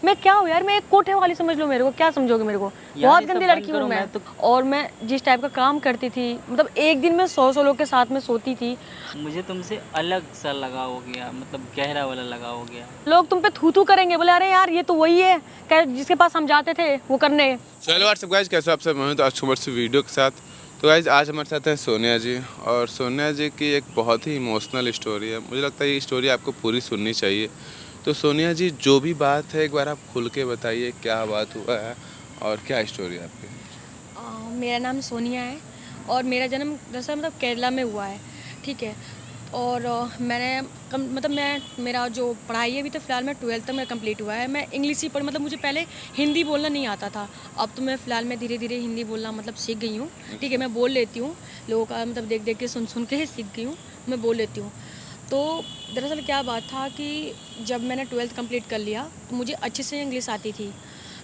मैं क्या हूँ यार, मैं एक कोठे वाली समझ लो मेरे को, क्या समझोगे मेरे को? बहुत गंदी लड़की हूँ मैं। और मैं जिस टाइप का काम करती थी, मतलब एक दिन में 100 लोग के साथ में सोती थी। मुझे तुमसे अलग सा लगा हो गया, मतलब गहरा वाला लगा हो गया। लोग तुम पे थू थू करेंगे, बोले अरे यार ये तो वही है जिसके पास हम जाते थे वो करने। चलो व्हाट्सअप गाइज, कैसे हो आप सब? मैं हूं तो आज से वीडियो के साथ। तो गाइज आज हमारे साथ हैं सोनिया जी, और सोनिया जी की एक बहुत ही इमोशनल स्टोरी है। मुझे लगता है ये स्टोरी आपको पूरी सुननी चाहिए। तो सोनिया जी, जो भी बात है एक बार आप खुल के बताइए, क्या बात हुआ है और क्या स्टोरी है आपकी? मेरा नाम सोनिया है और मेरा जन्म दरअसल मतलब केरला में हुआ है, ठीक है। और मैंने मतलब मेरा जो पढ़ाई है अभी तो फ़िलहाल मैं 12th तक मेरा कंप्लीट हुआ है। मैं इंग्लिश ही पढ़ मतलब मुझे पहले हिंदी बोलना नहीं आता था। अब तो मैं फ़िलहाल में धीरे धीरे हिंदी बोलना मतलब सीख गई हूँ, ठीक है। मैं बोल लेती हूँ, लोगों का मतलब देख देख के सुन सुन के सीख गई हूँ, मैं बोल लेती हूँ। तो दरअसल क्या बात था कि जब मैंने 12th कंप्लीट कर लिया तो मुझे अच्छे से इंग्लिश आती थी।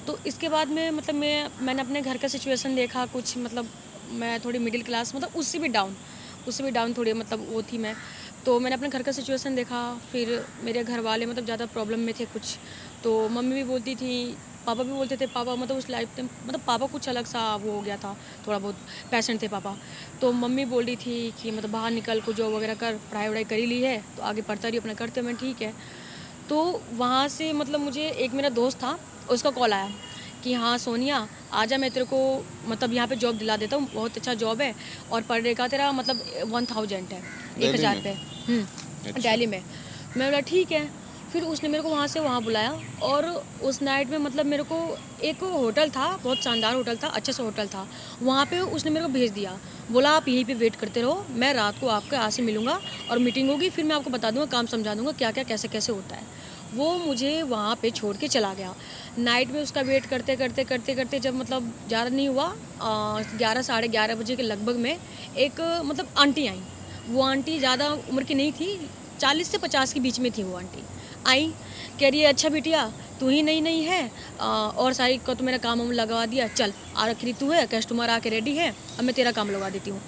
तो इसके बाद में मतलब मैंने अपने घर का सिचुएशन देखा कुछ, मतलब मैं थोड़ी मिडिल क्लास, मतलब उससे भी डाउन थोड़ी मतलब वो थी मैं। तो मैंने अपने घर का सिचुएशन देखा, फिर मेरे घर वाले मतलब ज़्यादा प्रॉब्लम में थे कुछ। तो मम्मी भी बोलती थी, पापा भी बोलते थे, पापा मतलब उस लाइफ में मतलब पापा कुछ अलग सा वो हो गया था, थोड़ा बहुत पैसेंट थे पापा। तो मम्मी बोल रही थी कि मतलब बाहर निकल को जॉब वगैरह कर, पढ़ाई वढ़ाई करी ली है तो आगे पढ़ता रही अपना करते, मैं ठीक है। तो वहाँ से मतलब मुझे एक मेरा दोस्त था, उसका कॉल आया कि हाँ सोनिया आजा, मैं तेरे को मतलब यहाँ पे जॉब दिला देता हूँ, बहुत अच्छा जॉब है और पर डे का तेरा मतलब 1000 है, दिल्ली 1000 में? पे। अच्छा। दिल्ली में। मैं बोला ठीक है। फिर उसने मेरे को वहाँ से वहाँ बुलाया और उस नाइट में मतलब मेरे को एक होटल था, बहुत शानदार होटल था, अच्छे से होटल था, वहाँ पे उसने मेरे को भेज दिया। बोला आप यहीं पे वेट करते रहो, मैं रात को आपके यहाँ से मिलूँगा और मीटिंग होगी, फिर मैं आपको बता दूँगा, काम समझा दूँगा क्या क्या कैसे कैसे होता है। वो मुझे वहाँ पे छोड़ के चला गया। नाइट में उसका वेट करते करते करते करते जब मतलब ज़्यादा नहीं हुआ, 11 साढ़े 11 बजे के लगभग में एक मतलब आंटी आई। वो आंटी ज़्यादा उम्र की नहीं थी, 40 से 50 के बीच में थी वो आंटी। आई, कह रही है अच्छा बिटिया तू ही नई नई है, और सारी को तो मेरा काम वाम लगवा दिया, चल आखिरी तू है, कस्टमर आके रेडी है, अब मैं तेरा काम लगवा देती हूँ।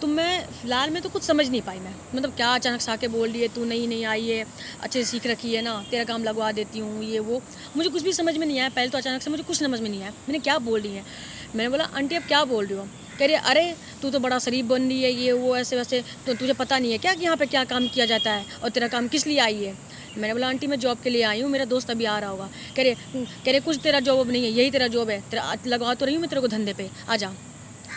तो मैं फ़िलहाल में तो कुछ समझ नहीं पाई, मैं मतलब क्या अचानक से आके बोल रही है तू नई नई आई है, अच्छे से सीख रखी है ना, तेरा काम लगवा देती हूँ ये वो। मुझे कुछ भी समझ में नहीं आया, पहले तो अचानक से मुझे कुछ समझ में नहीं आया, मैंने क्या बोल रही है। मैंने बोला आंटी अब क्या बोल रही हो? कह रही है अरे तू तो बड़ा शरीफ बन रही है ये वो ऐसे वैसे, तो तुझे पता नहीं है क्या कि यहाँ पे क्या काम किया जाता है और तेरा काम किस लिए आई है? मैंने बोला आंटी मैं जॉब के लिए आई हूँ, मेरा दोस्त अभी आ रहा होगा। कह रहे कुछ तेरा जॉब अब नहीं है, यही तेरा जॉब है, तेरा लगवा तो रही हूँ मैं तेरे को धंधे पे, आ जा।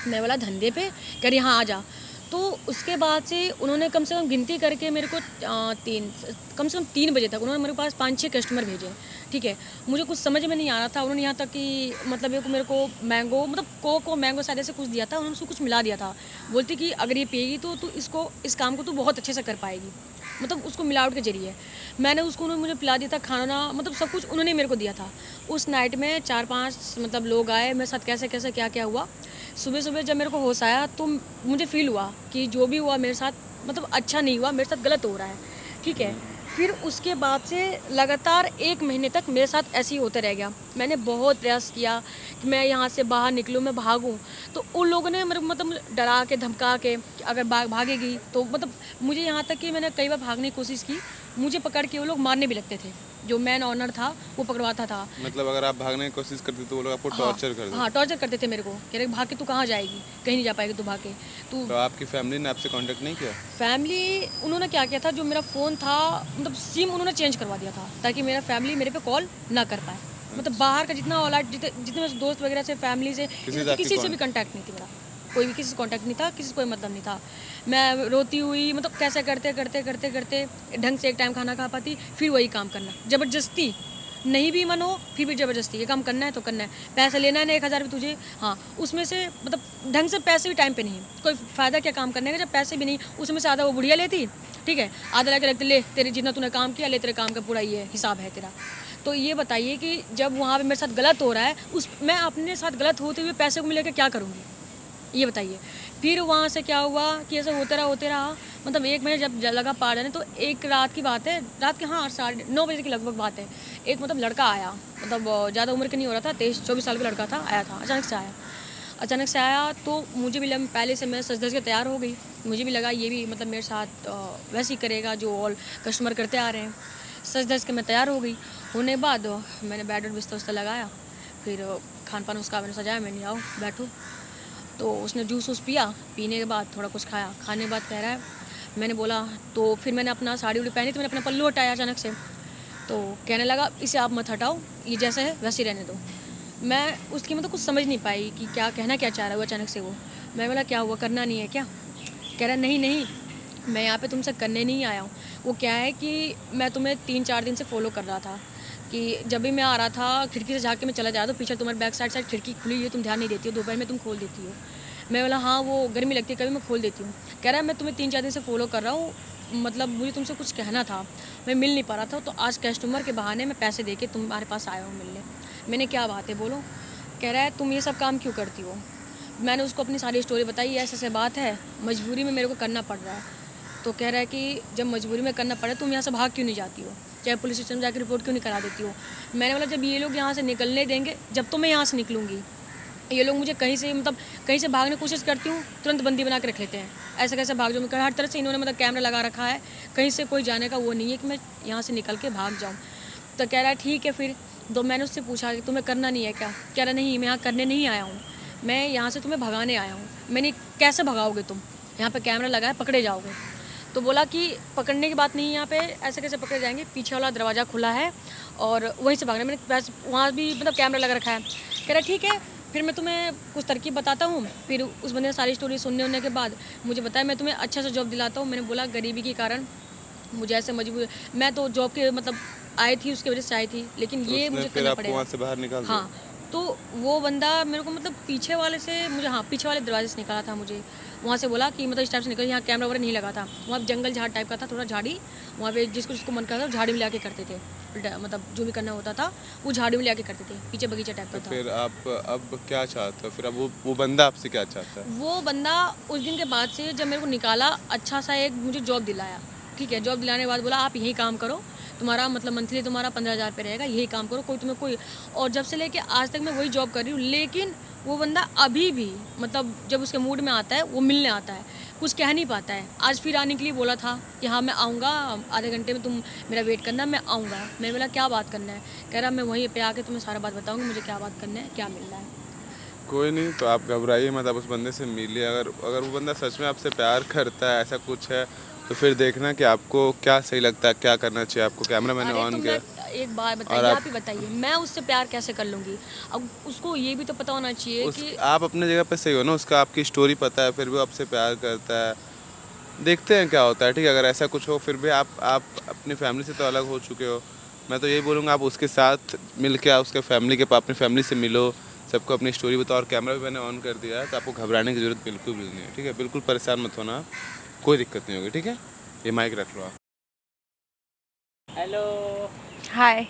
मैं बोला धंधे पे? कह रही हाँ आ जा। तो उसके बाद से उन्होंने कम से कम गिनती करके मेरे को कम से कम 3 बजे तक उन्होंने मेरे पास 5-6 कस्टमर भेजे, ठीक है। मुझे कुछ समझ में नहीं आ रहा था, उन्होंने यहाँ तक कि मतलब मेरे को मैंगो मतलब कोको मैंगो शायद ऐसे कुछ दिया था, उन्होंने उसको कुछ मिला दिया था। बोलती कि अगर ये पिएगी तो तू इसको इस काम को तू बहुत अच्छे से कर पाएगी, मतलब उसको मिलावट के जरिए। मैंने उसको उन्होंने मुझे पिला दिया था खाना, मतलब सब कुछ उन्होंने मेरे को दिया था। उस नाइट में 4-5 मतलब लोग आए मेरे साथ, कैसे कैसे क्या क्या हुआ। सुबह सुबह जब मेरे को होश आया तो मुझे फील हुआ कि जो भी हुआ मेरे साथ मतलब अच्छा नहीं हुआ, मेरे साथ गलत हो रहा है, ठीक है। फिर उसके बाद से लगातार 1 महीने तक मेरे साथ ऐसे ही होते रह गया। मैंने बहुत प्रयास किया कि मैं यहाँ से बाहर निकलूँ, मैं भागूँ। तो उन लोगों ने मेरे मतलब डरा के धमका के कि अगर भागेगी तो मतलब मुझे यहाँ तक कि मैंने कई बार भागने की कोशिश की, मुझे पकड़ के वो लोग मारने भी लगते थे। जो मैन ऑनर था वो पकड़वाता था। मतलब अगर आप भागने की कोशिश करते तो वो लोग आपको हाँ टॉर्चर कर हाँ, देते? टॉर्चर करते थे मेरे को, कह रहे भाग के तू कहाँ जाएगी, कहीं नहीं जा पाएगी तू भाग के तू। तो आपकी फैमिली ने आपसे कांटेक्ट नहीं किया? फैमिली उन्होंने क्या किया था, जो मेरा फ़ोन था मतलब सिम उन्होंने चेंज करवा दिया था ताकि मेरा फैमिली मेरे पे कॉल ना कर पाए। मतलब बाहर का जितना ऑल जितने जितने मेरे दोस्त वगैरह से, फैमिली से, किसी से आपकी किसी से भी कांटेक्ट नहीं थी मेरा। कोई भी किसी से कांटेक्ट नहीं था, किसी से कोई मतलब नहीं था। मैं रोती हुई मतलब कैसे करते करते करते करते ढंग से एक टाइम खाना खा पाती, फिर वही काम करना ज़बरदस्ती, नहीं भी मन हो फिर भी ज़बरदस्ती, ये काम करना है तो करना है, पैसा लेना है ना 1000 तुझे, हाँ उसमें से मतलब ढंग से पैसे भी टाइम पे नहीं, कोई फ़ायदा क्या काम करने का जब पैसे भी नहीं। उसमें से आधा वो बुढ़िया लेती, ठीक है, आधा लगे लगते ले तेरे जितना तूने काम किया, ले तेरे काम का पूरा ये हिसाब है तेरा। तो ये बताइए कि जब वहाँ पे मेरे साथ गलत हो रहा है, उस मैं अपने साथ गलत होते हुए पैसे को मिलेकर क्या करूँगी, ये बताइए। फिर वहाँ से क्या हुआ कि ऐसा होते रहा मतलब 1 महीने जब लगा पार जाने, तो एक रात की बात है, रात के हाँ 9:30 के लगभग बात है। एक मतलब लड़का आया, मतलब ज़्यादा उम्र का नहीं हो रहा था, 23-24 साल का लड़का था, आया था अचानक से आया। तो मुझे भी लगा, पहले से मैं सज धज के तैयार हो गई, मुझे भी लगा ये भी मतलब मेरे साथ वैसे ही करेगा जो ऑल कस्टमर करते आ रहे हैं। सज धज के मैं तैयार हो गई होने बाद मैंने बेड और बिस्तर उस्तर लगाया, फिर खान पान उसका मैंने सजाया, मैंने आओ बैठो। तो उसने जूस वूस पिया, पीने के बाद थोड़ा कुछ खाया, खाने के बाद कह रहा है, मैंने बोला तो फिर मैंने अपना साड़ी उड़ी पहनी तो मैंने अपना पल्लू हटाया अचानक से। तो कहने लगा इसे आप मत हटाओ, ये जैसा है वैसे ही रहने दो। मैं उसकी मतलब कुछ समझ नहीं पाई कि क्या कहना क्या चाह रहा है वो अचानक से वो। मैं बोला क्या हुआ, करना नहीं है क्या? कह रहा नहीं नहीं, मैं यहाँ पे तुमसे करने नहीं आया हूँ। वो क्या है कि मैं तुम्हें 3-4 दिन से फॉलो कर रहा था कि जब भी मैं आ रहा था खिड़की से झाँक के मैं चला जा रहा था, पीछे तुम्हारे बैक साइड खिड़की खुली हुई है, तुम ध्यान नहीं देती हो, दोपहर में तुम खोल देती हो। मैं बोला हाँ वो गर्मी लगती है कभी, मैं खोल देती हूँ। कह रहा है मैं तुम्हें 3-4 दिन से फॉलो कर रहा हूँ, मतलब मुझे तुमसे कुछ कहना था, मैं मिल नहीं पा रहा था, तो आज कस्टमर के बहाने मैं पैसे दे के तुम्हारे पास आया हूँ मिलने। मैंने क्या बात है बोलो? कह रहा है तुम ये सब काम क्यों करती हो? मैंने उसको अपनी सारी स्टोरी बताई, ऐसे ऐसे बात है, मजबूरी में मेरे को करना पड़ रहा है। तो कह रहा है कि जब मजबूरी में करना पड़े तुम यहाँ से भाग क्यों नहीं जाती हो, चाहे पुलिस स्टेशन में जाकर रिपोर्ट क्यों नहीं करा देती हो? मैंने बोला जब ये लोग यहाँ से निकलने देंगे, जब तो मैं यहाँ से निकलूँगी, ये लोग मुझे कहीं से मतलब कहीं से भागने की कोशिश करती हूँ तुरंत बंदी बना के रख लेते हैं, ऐसे कैसे भाग जाऊँ? हर तरह से इन्होंने मतलब कैमरा लगा रखा है, कहीं से कोई जाने का वो नहीं है कि मैं यहाँ से निकल के भाग जाऊँ। तो कह रहा है ठीक है फिर। तो मैंने उससे पूछा कि तुम्हें करना नहीं है क्या? कह रहा नहीं मैं यहाँ करने नहीं आया हूँ, मैं यहाँ से तुम्हें भगाने आया हूँ। मैंने कैसे भगाओगे तुम, यहाँ पे कैमरा लगा है, पकड़े जाओगे। तो बोला कि पकड़ने की बात नहीं है, यहाँ पे ऐसे कैसे पकड़े जाएंगे, पीछे वाला दरवाज़ा खुला है और वहीं से भागना। मैंने वहाँ भी मतलब कैमरा लगा रखा है। कह रहा ठीक है फिर मैं तुम्हें कुछ तरकीब बताता हूँ। फिर उस बंदे ने सारी स्टोरी सुनने होने के बाद मुझे बताया मैं तुम्हें अच्छा सा जॉब दिलाता हूँ। मैंने बोला गरीबी के कारण मुझे ऐसे मजबूर, मैं तो जॉब के मतलब आई थी उसकी वजह से आई थी, लेकिन तो ये उसने मुझे फिर करना आपको पड़ेगा। वहाँ से बाहर निकाल दिया? हाँ, तो वो बंदा मेरे को मतलब पीछे वाले से मुझे, हाँ पीछे वाले दरवाजे से निकाला था मुझे। वहाँ से बोला कि मतलब इस टाइप से निकल, यहाँ कैमरा वगैरह नहीं लगा था, वहाँ जंगल झाड़ टाइप का था, थोड़ा झाड़ी, वहाँ पे जिसको जिसको मन करता था झाड़ी में ले आके करते थे, मतलब जो भी करना होता था वो झाड़ी में ले आके करते थे, पीछे बगीचा टाइप तो का था। फिर आप अब क्या चाहते हो? फिर अब वो बंदा आपसे क्या चाहता है? वो बंदा उस दिन के बाद से जब मेरे को निकाला, अच्छा सा एक मुझे जॉब दिलाया, ठीक है। जॉब दिलाने के बाद बोला आप यही काम करो, तुम्हारा मतलब मंथली तुम्हारा 15,000 पे रहेगा, यही काम करो, कोई तुम्हें कोई। और जब से लेके आज तक मैं वही जॉब कर रही हूँ। लेकिन वो बंदा अभी भी मतलब जब उसके मूड में आता है वो मिलने आता है, कुछ कह नहीं पाता है। आज फिर आने के लिए बोला था कि हाँ मैं आऊँगा, आधे घंटे में तुम मेरा वेट करना, मैं आऊँगा। मैं बोला क्या बात करना है? कह रहा मैं वहीं पे आके तुम्हें सारा बात बताऊँगी, मुझे क्या बात करना है, क्या मिलना है। कोई नहीं, तो आप घबराइए मत, आप उस बंदे से मिलिए। अगर अगर वो बंदा सच में आपसे प्यार करता है, ऐसा कुछ है, तो फिर देखना कि आपको क्या सही लगता है, क्या करना चाहिए आपको। कैमरा मैंने अरे ऑन तो किया मैं एक बात और बताइए, आप ही बताइए, मैं उससे प्यार कैसे कर लूँगी? अब उसको ये भी तो पता होना चाहिए कि आप अपने जगह पे सही हो ना, उसका आपकी स्टोरी पता है, फिर भी वो आपसे प्यार करता है। देखते हैं क्या होता है, ठीक है। अगर ऐसा कुछ हो, फिर भी आप अपनी फैमिली से तो अलग हो चुके हो। मैं तो यही बोलूँगा आप उसके साथ मिल के उसके फैमिली के अपनी फैमिली से मिलो, सबको अपनी स्टोरी बताओ। और कैमरा भी मैंने ऑन कर दिया है, तो आपको घबराने की ज़रूरत बिल्कुल भी नहीं है, ठीक है। बिल्कुल परेशान मत होना आप, कोई दिक्कत नहीं होगी, ठीक है। ये माइक रख लो आप। हेलो। हाय।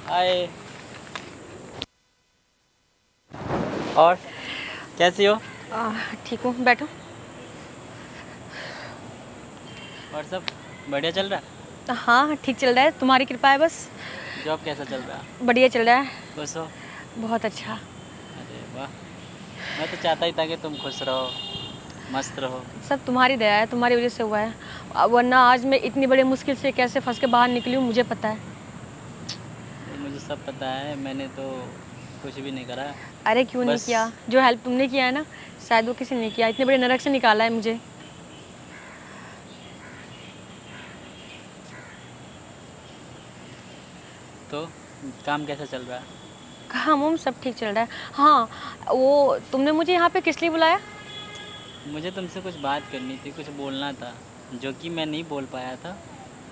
हाय। और कैसी हो? ठीक हूँ, बैठो। और सब बढ़िया चल रहा है? हाँ ठीक चल रहा है, तुम्हारी कृपा है बस। जॉब कैसा चल रहा है? बढ़िया चल रहा है, खुश हो? बहुत अच्छा। अरे वाह, मैं तो चाहता ही था कि तुम खुश रहो, मस्त रहो। सब तुम्हारी दया है, तुम्हारी वजह से हुआ है, वरना आज मैं इतनी बड़ी मुश्किल से कैसे फंस के बाहर निकली हूँ मुझे पता है। ये मुझे सब पता है, मैंने तो कुछ भी नहीं करा। अरे क्यों नहीं बस किया? जो हेल्प तुमने किया है ना, शायद वो किसी ने किया, इतने बड़े नरक से निकाला है मुझे। तो काम कैसा चल रहा है? काम वाम सब ठीक चल रहा है। हाँ, वो तुमने मुझे यहाँ पे किस लिए बुलाया? मुझे तुमसे कुछ बात करनी थी, कुछ बोलना था, जो कि मैं नहीं बोल पाया था,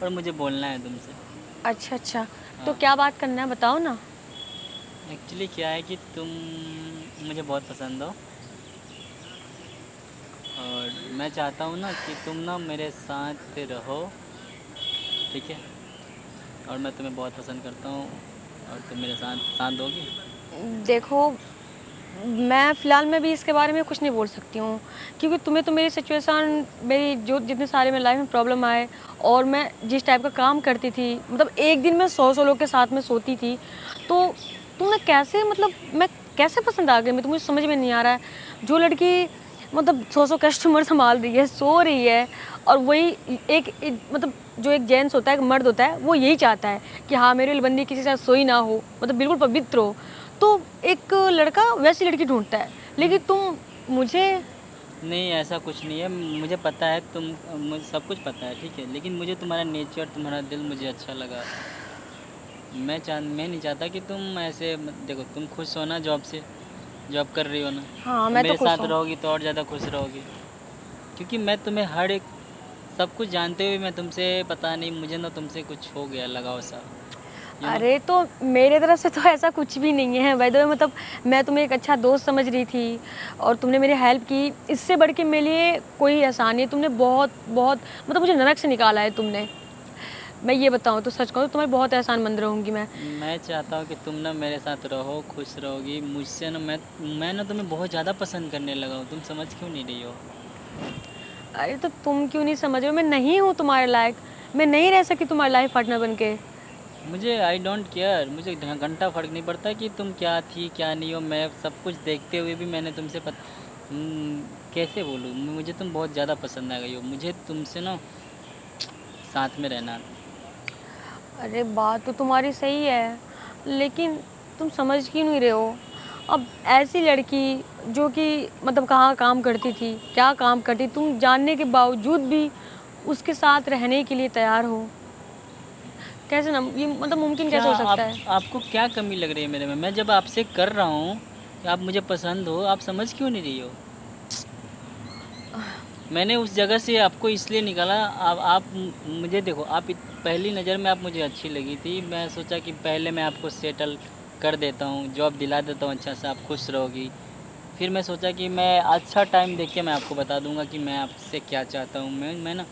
और मुझे बोलना है तुमसे। अच्छा अच्छा, तो हाँ। क्या बात करना है बताओ ना। एक्चुअली क्या है कि तुम मुझे बहुत पसंद हो, और मैं चाहता हूँ ना कि तुम ना मेरे साथ रहो, ठीक है। और मैं तुम्हें बहुत पसंद करता हूँ, और तुम मेरे साथ साथ दोगी? देखो, मैं फ़िलहाल में भी इसके बारे में कुछ नहीं बोल सकती हूँ, क्योंकि तुम्हें तो मेरी सिचुएशन, मेरी जो जितने सारे मेरी लाइफ में प्रॉब्लम आए, और मैं जिस टाइप का काम करती थी, मतलब एक दिन में 100 लोग के साथ में सोती थी, तो तुमने कैसे, मतलब मैं कैसे पसंद आ गई मैं, तो मुझे समझ में नहीं आ रहा है। जो लड़की मतलब 100 कस्टमर संभाल रही है, सो रही है, और वही मतलब जो एक जेंट्स होता है, एक मर्द होता है, वो यही चाहता है कि हाँ मेरी बंदी किसी के साथ सोई ना हो, मतलब बिल्कुल पवित्र हो। तो एक लड़का वैसी लड़की ढूंढता है, लेकिन तुम मुझे नहीं, ऐसा कुछ नहीं है, मुझे पता है, मुझे सब कुछ पता है, ठीक है, लेकिन मुझे तुम्हारा नेचर, तुम्हारा दिल मुझे अच्छा लगा। मैं नहीं चाहता कि तुम ऐसे देखो, तुम खुश हो ना जॉब से, जॉब कर रही हो ना, हाँ मैं तो मेरे खुश साथ हूँ। रहोगी तो और ज़्यादा खुश रहोगी, क्योंकि मैं तुम्हें हर एक सब कुछ जानते हुए मैं तुमसे, पता नहीं मुझे ना तुमसे कुछ हो गया लगाव सा, अरे तो मेरे तरफ से तो ऐसा कुछ भी नहीं है बाय द वे, मतलब मैं तुम्हें एक अच्छा दोस्त समझ रही थी और तुमने मेरी हेल्प की, इससे बढ़ के मेरे लिए कोई एहसान नहीं है। तुमने बहुत बहुत मतलब मुझे नरक से निकाला है तुमने। मैं ये बताऊँ तो सच कहूँ तो तुम्हारी बहुत एहसानमंद रहूँगी मैं चाहता हूँ कि तुम ना मेरे साथ रहो, खुश रहोगी मुझसे ना, मैं ना तुम्हें बहुत ज़्यादा पसंद करने लगा हूँ, तुम समझ क्यों नहीं रही हो? अरे तो तुम क्यों नहीं समझ रहे हो? मैं नहीं हूँ तुम्हारे लायक, मैं नहीं रह सकती तुम्हारी लाइफ पार्टनर बन के। मुझे आई डोंट केयर, मुझे घंटा फ़र्क नहीं पड़ता कि तुम क्या थी क्या नहीं हो, मैं सब कुछ देखते हुए भी मैंने तुमसे कैसे बोलूँ, मुझे तुम बहुत ज़्यादा पसंद आ गई हो, मुझे तुमसे ना साथ में रहना। अरे बात तो तुम्हारी सही है, लेकिन तुम समझ क्यों नहीं रहे हो? अब ऐसी लड़की जो कि मतलब कहाँ काम करती थी, क्या काम करती, तुम जानने के बावजूद भी उसके साथ रहने के लिए तैयार हो, कैसे ना ये मतलब मुमकिन क्या कैसे हो सकता है? आपको क्या कमी लग रही है मेरे में? मैं जब आपसे कर रहा हूँ कि आप मुझे पसंद हो, आप समझ क्यों नहीं रही हो? मैंने उस जगह से आपको इसलिए निकाला, आप मुझे देखो, पहली नज़र में आप मुझे अच्छी लगी थी, मैं सोचा कि पहले मैं आपको सेटल कर देता हूँ, जॉब दिला देता हूँ अच्छा सा, आप खुश रहोगी। फिर मैं सोचा कि मैं अच्छा टाइम देख के मैं आपको बता दूँगा कि मैं आपसे क्या चाहता हूँ, मैं ना,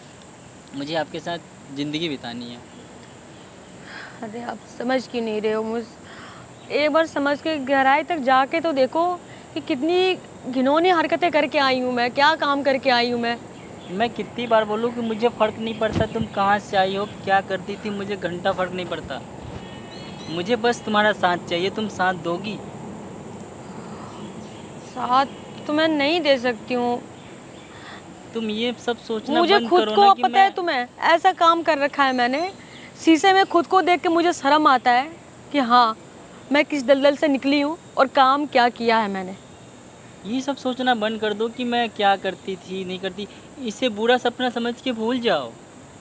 मुझे आपके साथ ज़िंदगी बितानी है। अरे आप समझ क्यों नहीं रहे हो? एक बार समझ के गहराई तक जाके तो देखो कि कितनी घिनौनी हरकतें करके आई हूँ मैं, क्या काम करके आई हूँ मैं कितनी बार बोलूँ कि मुझे फ़र्क नहीं पड़ता तुम कहाँ से आई हो, क्या करती थी, मुझे घंटा फ़र्क नहीं पड़ता, मुझे बस तुम्हारा साथ चाहिए, तुम साथ दोगी? साथ तो मैं नहीं दे सकती हूँ। तुम ये सब सोचना मुझे बंद खुद करो को, ना अब कि पता मैं, है तुम्हें, ऐसा काम कर रखा है मैंने, शीशे में खुद को देख के मुझे शर्म आता है कि हाँ मैं किस दलदल से निकली हूँ और काम क्या किया है मैंने। ये सब सोचना बंद कर दो कि मैं क्या करती थी नहीं करती, इसे बुरा सपना समझ के भूल जाओ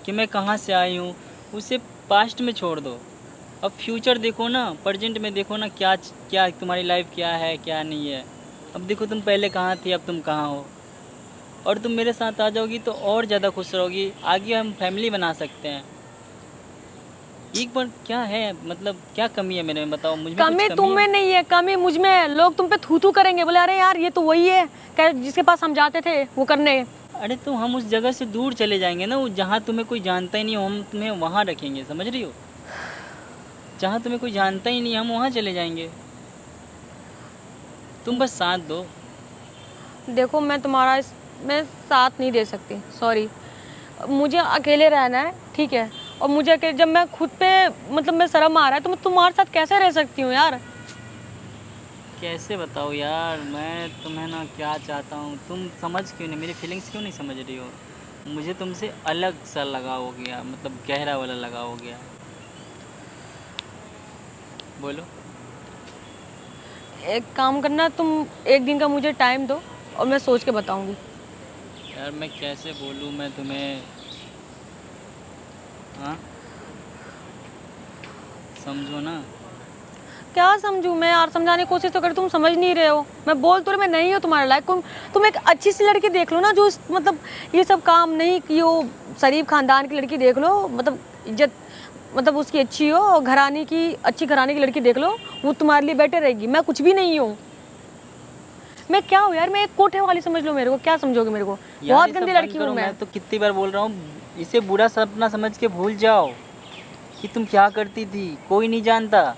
कि मैं कहाँ से आई हूँ, उसे पास्ट में छोड़ दो। अब फ्यूचर देखो ना, प्रेजेंट में देखो ना, क्या क्या तुम्हारी लाइफ क्या है क्या नहीं है। अब देखो तुम पहले कहाँ थी, अब तुम कहाँ हो, और तुम मेरे साथ आ जाओगी तो और ज़्यादा खुश रहोगी, आगे हम फैमिली बना सकते हैं। एक बार क्या है, मतलब क्या कमी है मेरे में, बताओ, मुझ में कुछ कमी कमी तुम है? में नहीं है, कमी मुझ में है। लोग तुम पे थू थू करेंगे, बोले अरे यार ये तो वही है क्या जिसके पास हम जाते थे वो करने। अरे तो हम उस जगह से दूर चले जाएंगे ना, जहाँ तुम्हें कोई जानता ही नहीं हो, हम तुम्हें वहाँ रखेंगे, समझ रही हो? जहाँ तुम्हें कोई जानता ही नहीं, हम वहाँ चले जाएंगे, तुम बस साथ दो। देखो मैं साथ नहीं दे सकती, सॉरी। मुझे अकेले रहना है, ठीक है, और मुझे अकेले, जब मैं खुद पे मतलब मैं शर्म आ रहा है तो मैं तुम्हारे साथ कैसे रह सकती हूँ यार? कैसे बताओ यार, मैं तुम्हें ना क्या चाहता हूँ, तुम समझ क्यों नहीं, मेरी फीलिंग्स क्यों नहीं समझ रही हो? मुझे तुमसे अलग सा लगाव हो गया, मतलब गहरा वाला लगाव हो गया। बोलो। एक काम करना, तुम एक दिन का मुझे टाइम दो और मैं सोच के बताऊंगी। यार मैं कैसे बोलूँ मैं तुम्हें, हाँ, समझो ना। क्या समझूं मैं यार? समझाने की कोशिश तो कर, तुम समझ नहीं रहे हो। मैं बोल तो रही, मैं नहीं हूँ तुम्हारे लायक। तुम एक अच्छी सी लड़की देख लो ना, जो मतलब ये सब काम नहीं की हो, शरीफ खानदान की लड़की देख लो, मतलब इज्जत मतलब उसकी अच्छी हो, और घराने की अच्छी घराने की लड़की देख लो, वो तुम्हारे लिए बेटर रहेगी। मैं कुछ भी नहीं हूँ। मैं क्या हूँ यार? मैं एक कोठे वाली समझ लो मेरे को, क्या समझोगे मेरे को? यार बहुत ये सब गंदी बंद लड़की हूँ करो, मैं। मैं तो कितनी बार बोल रहा हूँ, इसे बुरा सपना समझ के भूल जाओ कि तुम क्या करती थी, कोई नहीं जानता।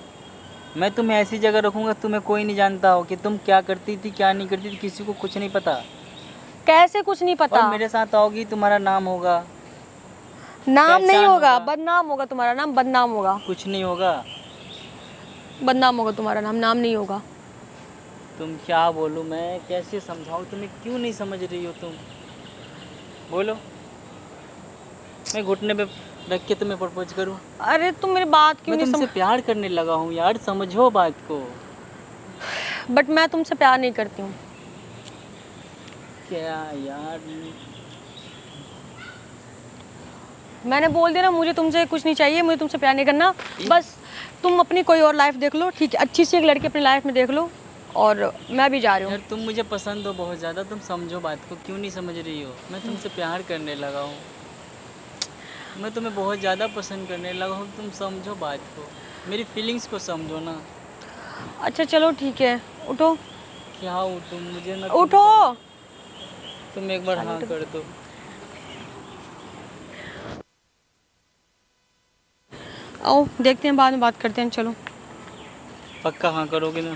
मैं तुम्हें ऐसी जगह रखूँगा तुम्हें कोई नहीं जानता हो कि तुम क्या करती थी क्या नहीं करती थी, किसी को कुछ नहीं पता। कैसे कुछ नहीं और पता? मेरे साथ आओगी, तुम्हारा नाम होगा, नाम नहीं पहचान होगा, होगा, बदनाम होगा तुम्हारा नाम, बदनाम होगा। कुछ नहीं होगा। बदनाम होगा तुम्हारा नाम, नाम नहीं होगा। तुम क्या बोलूँ, मैं कैसे समझाऊँ तुम्हें, क्यों नहीं समझ रही हो तुम? बोलो। मैं घुटने पे रख के तुम्हें प्रपोज करूँ? अरे तुम मेरी बात क्यों मैं नहीं तुमसे प्यार करने लगा हूँ यार, समझो बात को। बट मैं तुमसे प्यार नहीं करती हूँ। क्या यार, मैंने बोल दिया ना, मुझे तुमसे कुछ नहीं चाहिए, मुझे तुमसे प्यार नहीं करना। बस तुम अपनी कोई और लाइफ देख लो, ठीक है? अच्छी सी एक लड़की अपनी लाइफ में देख लो, और मैं भी जा रही हूँ। यार तुम मुझे पसंद हो बहुत ज़्यादा, तुम समझो बात को, क्यों नहीं समझ रही हो? मैं तुमसे प्यार करने लगा हूँ, मैं तुम्हें बहुत ज़्यादा पसंद करने लगा हूँ, तुम समझो बात को, मेरी फीलिंग्स को समझो ना। अच्छा चलो ठीक है, उठो क्या हो तुम, मुझे ना उठो। तुम एक बार हाँ कर दो। आओ देखते हैं, बाद में बात करते हैं, चलो। पक्का हाँ करोगे ना?